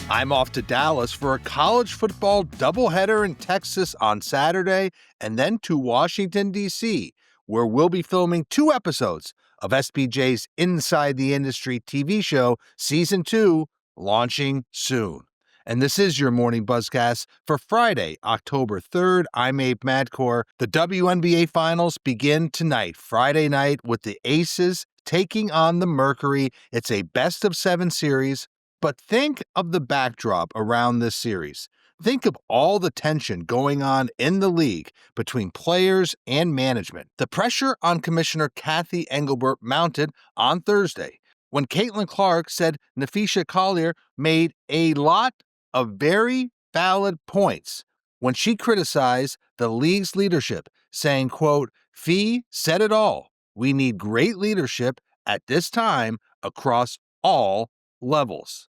I'm off to Dallas for a college football doubleheader in Texas on Saturday, and then to Washington, D.C., where we'll be filming 2 episodes of SBJ's Inside the Industry TV show, Season 2, launching soon. And this is your morning Buzzcast for Friday, October 3rd. I'm Abe Madkour. The WNBA Finals begin tonight, Friday night, with the Aces taking on the Mercury. It's a best-of-7 series. But think of the backdrop around this series. Think of all the tension going on in the league between players and management. The pressure on Commissioner Cathy Engelbert mounted on Thursday when Caitlin Clark said Napheesa Collier made a lot of very valid points when she criticized the league's leadership, saying, quote, "Fee said it all. We need great leadership at this time across all levels."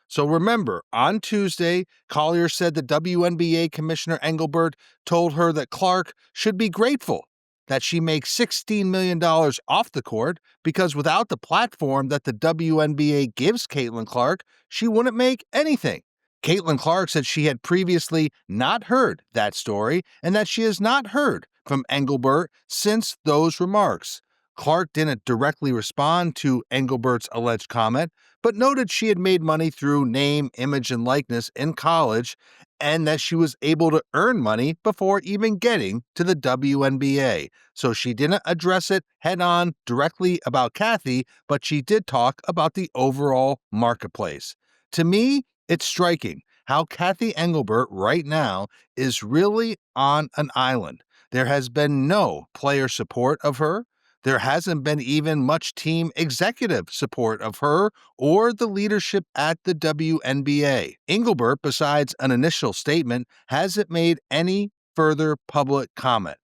So remember, on Tuesday, Collier said the WNBA Commissioner Engelbert told her that Clark should be grateful that she makes $16 million off the court because without the platform that the WNBA gives Caitlin Clark, she wouldn't make anything. Caitlin Clark said she had previously not heard that story and that she has not heard from Engelbert since those remarks. Clark didn't directly respond to Engelbert's alleged comment, but noted she had made money through name, image, and likeness in college, and that she was able to earn money before even getting to the WNBA. So she didn't address it head-on directly about Cathy, but she did talk about the overall marketplace. To me, it's striking how Cathy Engelbert right now is really on an island. There has been no player support of her. There hasn't been even much team executive support of her or the leadership at the WNBA. Engelbert, besides an initial statement, hasn't made any further public comment.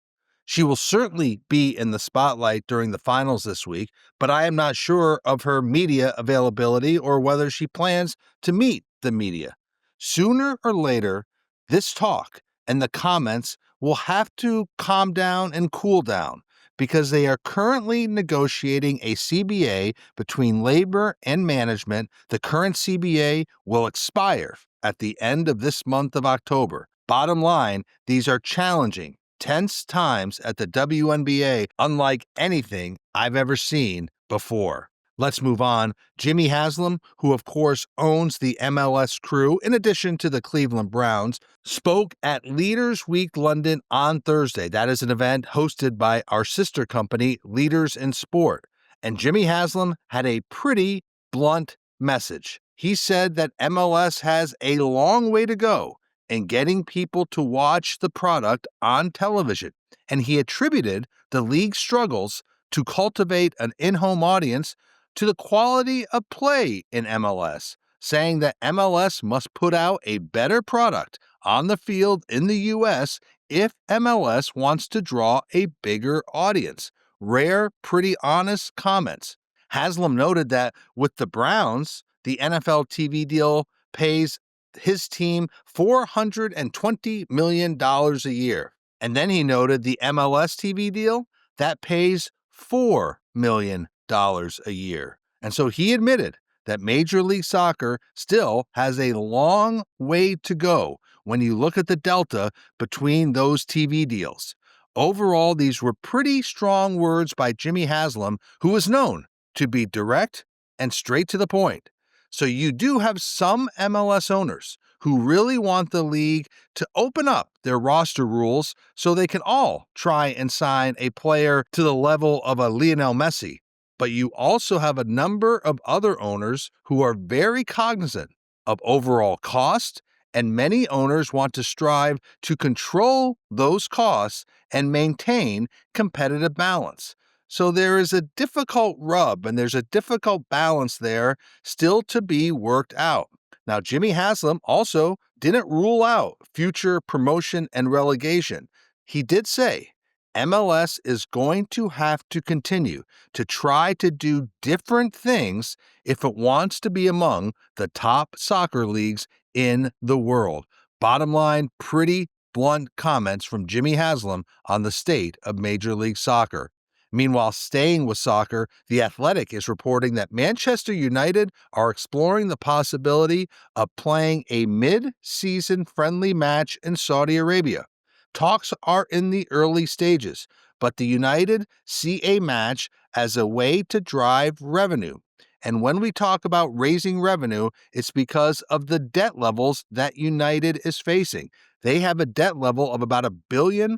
She will certainly be in the spotlight during the finals this week, but I am not sure of her media availability or whether she plans to meet the media. Sooner or later, this talk and the comments will have to calm down and cool down, because they are currently negotiating a CBA between labor and management. The current CBA will expire at the end of this month of October. Bottom line, these are challenging, tense times at the WNBA, unlike anything I've ever seen before. Let's move on. Jimmy Haslam, who of course owns the MLS Crew in addition to the Cleveland Browns, spoke at Leaders Week London on Thursday. That is an event hosted by our sister company, Leaders in Sport. And Jimmy Haslam had a pretty blunt message. He said that MLS has a long way to go in getting people to watch the product on television. And he attributed the league's struggles to cultivate an in-home audience to the quality of play in MLS, saying that MLS must put out a better product on the field in the U.S. if MLS wants to draw a bigger audience. Rare, pretty honest comments. Haslam noted that with the Browns, the NFL TV deal pays his team $420 million a year. And then he noted the MLS TV deal, that pays $4 million a year. And so he admitted that Major League Soccer still has a long way to go when you look at the delta between those TV deals. Overall, these were pretty strong words by Jimmy Haslam, who is known to be direct and straight to the point. So you do have some MLS owners who really want the league to open up their roster rules so they can all try and sign a player to the level of a Lionel Messi. But you also have a number of other owners who are very cognizant of overall cost, and many owners want to strive to control those costs and maintain competitive balance. So there is a difficult rub and there's a difficult balance there still to be worked out. Now, Jimmy Haslam also didn't rule out future promotion and relegation. He did say MLS is going to have to continue to try to do different things if it wants to be among the top soccer leagues in the world. Bottom line, pretty blunt comments from Jimmy Haslam on the state of Major League Soccer. Meanwhile, staying with soccer, The Athletic is reporting that Manchester United are exploring the possibility of playing a mid-season friendly match in Saudi Arabia. Talks are in the early stages, but the United see a match as a way to drive revenue. And when we talk about raising revenue, it's because of the debt levels that United is facing. They have a debt level of about $1 billion.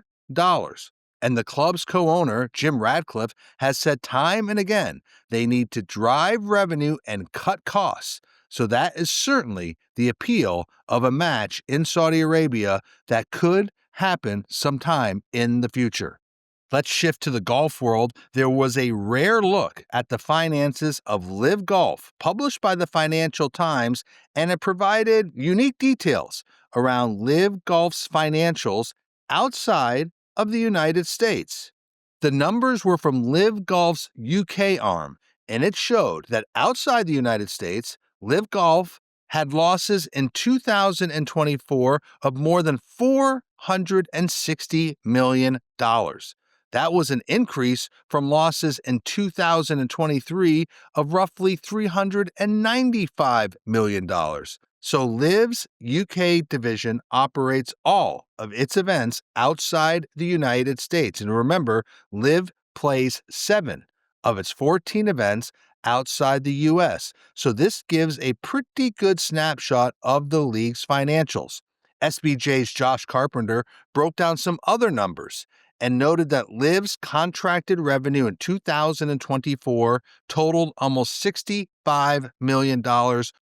And the club's co-owner, Jim Ratcliffe, has said time and again they need to drive revenue and cut costs. So that is certainly the appeal of a match in Saudi Arabia that could happen sometime in the future. Let's shift to the golf world. There was a rare look at the finances of LIV Golf, published by the Financial Times, and it provided unique details around LIV Golf's financials outside of the United States. The numbers were from LIV Golf's UK arm, and it showed that outside the United States, LIV Golf had losses in 2024 of more than $460 million. That was an increase from losses in 2023 of roughly $395 million. So LIV's UK division operates all of its events outside the United States. And remember, LIV plays 7 of its 14 events outside the U.S. So this gives a pretty good snapshot of the league's financials. SBJ's Josh Carpenter broke down some other numbers and noted that LIV's contracted revenue in 2024 totaled almost $65 million,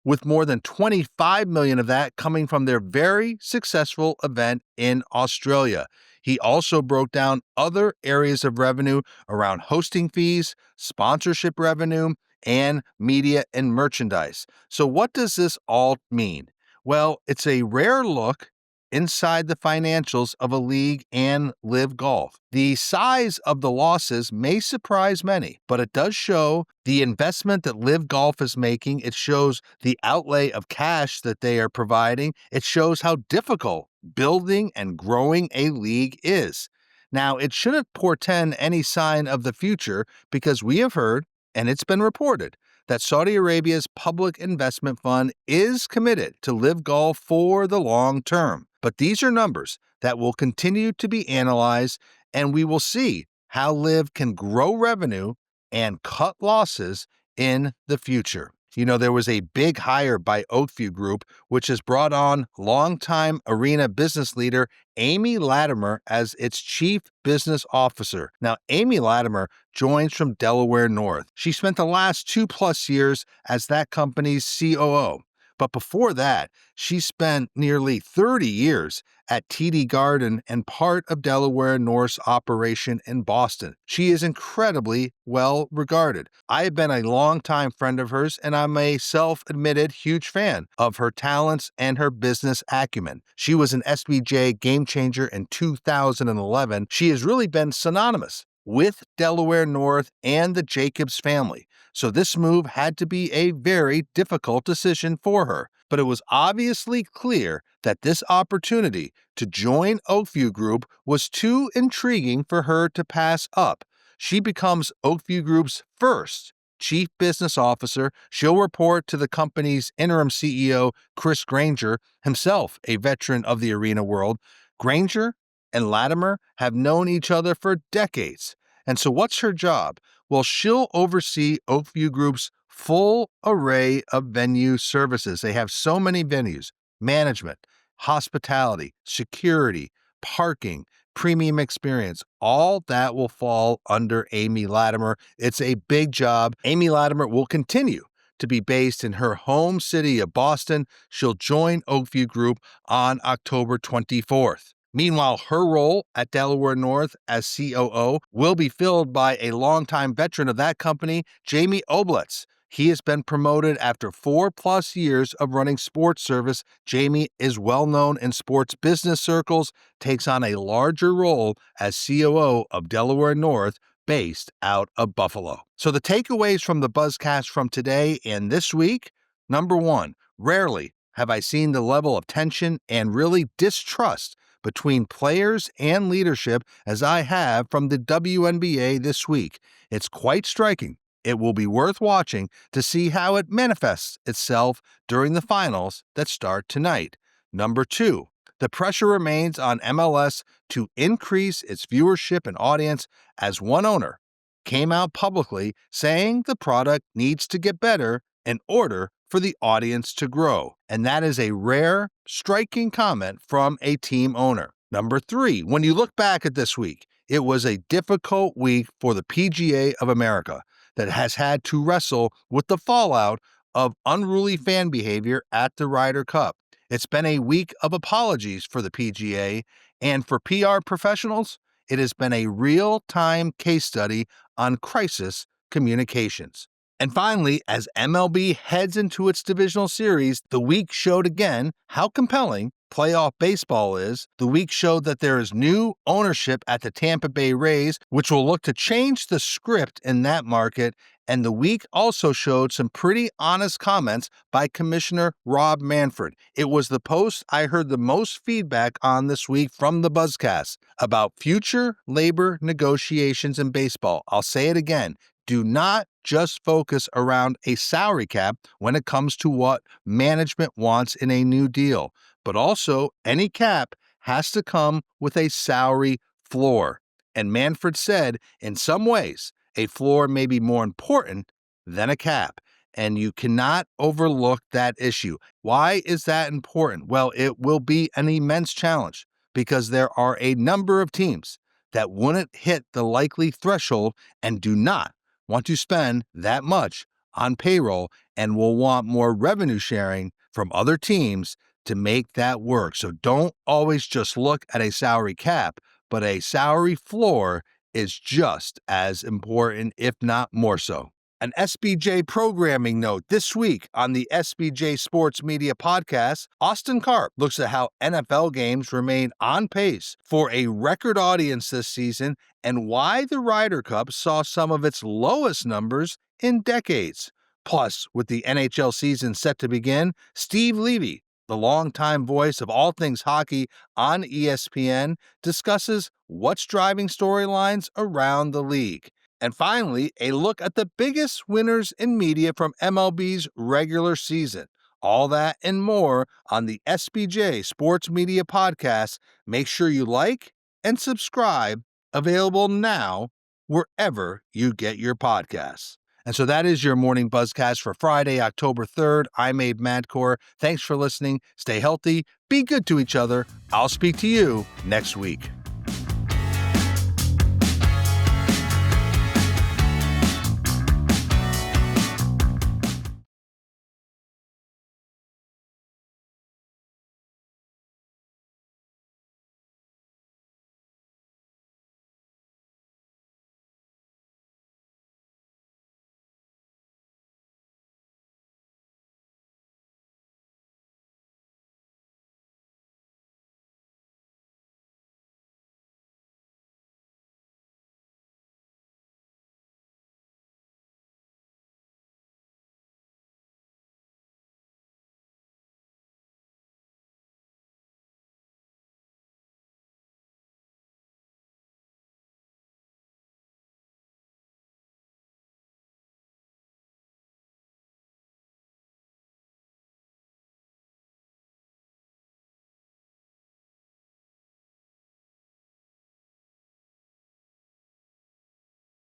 with more than $25 million of that coming from their very successful event in Australia. He also broke down other areas of revenue around hosting fees, sponsorship revenue, and media and merchandise. So what does this all mean? Well, it's a rare look inside the financials of a league and LIV Golf. The size of the losses may surprise many, but it does show the investment that LIV Golf is making. It shows the outlay of cash that they are providing. It shows how difficult building and growing a league is. Now, it shouldn't portend any sign of the future because we have heard, and it's been reported, that Saudi Arabia's public investment fund is committed to LIV Golf for the long term. But these are numbers that will continue to be analyzed, and we will see how LIV can grow revenue and cut losses in the future. You know, there was a big hire by Oakview Group, which has brought on longtime arena business leader Amy Latimer as its chief business officer. Now, Amy Latimer joins from Delaware North. She spent the last 2+ years as that company's COO. But before that, she spent nearly 30 years at TD Garden and part of Delaware North's operation in Boston. She is incredibly well regarded. I have been a longtime friend of hers, and I'm a self-admitted huge fan of her talents and her business acumen. She was an SBJ game changer in 2011. She has really been synonymous with Delaware North and the Jacobs family. So this move had to be a very difficult decision for her. But it was obviously clear that this opportunity to join Oakview Group was too intriguing for her to pass up. She becomes Oakview Group's first chief business officer. She'll report to the company's interim CEO, Chris Granger, himself a veteran of the arena world. Granger and Latimer have known each other for decades. And so what's her job? Well, she'll oversee Oakview Group's full array of venue services. They have so many venues: management, hospitality, security, parking, premium experience. All that will fall under Amy Latimer. It's a big job. Amy Latimer will continue to be based in her home city of Boston. She'll join Oakview Group on October 24th. Meanwhile, her role at Delaware North as COO will be filled by a longtime veteran of that company, Jamie Obletz. He has been promoted after 4+ years of running sports service. Jamie is well known in sports business circles, takes on a larger role as COO of Delaware North, based out of Buffalo. So the takeaways from the Buzzcast from today and this week: number one, rarely have I seen the level of tension and really distrust between players and leadership as I have from the WNBA this week. It's quite striking. It will be worth watching to see how it manifests itself during the finals that start tonight. Number 2, the pressure remains on MLS to increase its viewership and audience as one owner came out publicly saying the product needs to get better in order for the audience to grow. And that is a rare, striking comment from a team owner. Number 3, when you look back at this week, it was a difficult week for the PGA of America that has had to wrestle with the fallout of unruly fan behavior at the Ryder Cup. It's been a week of apologies for the PGA, and for PR professionals, it has been a real-time case study on crisis communications. And finally, as MLB heads into its divisional series, the week showed again how compelling playoff baseball is. The week showed that there is new ownership at the Tampa Bay Rays, which will look to change the script in that market. And the week also showed some pretty honest comments by Commissioner Rob Manfred. It was the post I heard the most feedback on this week from the Buzzcast about future labor negotiations in baseball. I'll say it again. Do not just focus around a salary cap when it comes to what management wants in a new deal, but also any cap has to come with a salary floor. And Manfred said, in some ways, a floor may be more important than a cap, and you cannot overlook that issue. Why is that important? Well, it will be an immense challenge because there are a number of teams that wouldn't hit the likely threshold and do not want to spend that much on payroll and will want more revenue sharing from other teams to make that work. So don't always just look at a salary cap, but a salary floor is just as important, if not more so. An SBJ programming note this week on the SBJ Sports Media Podcast, Austin Karp looks at how NFL games remain on pace for a record audience this season and why the Ryder Cup saw some of its lowest numbers in decades. Plus, with the NHL season set to begin, Steve Levy, the longtime voice of all things hockey on ESPN, discusses what's driving storylines around the league. And finally, a look at the biggest winners in media from MLB's regular season. All that and more on the SBJ Sports Media Podcast. Make sure you like and subscribe. Available now wherever you get your podcasts. And so that is your morning Buzzcast for Friday, October 3rd. I'm Abe Madkour. Thanks for listening. Stay healthy. Be good to each other. I'll speak to you next week.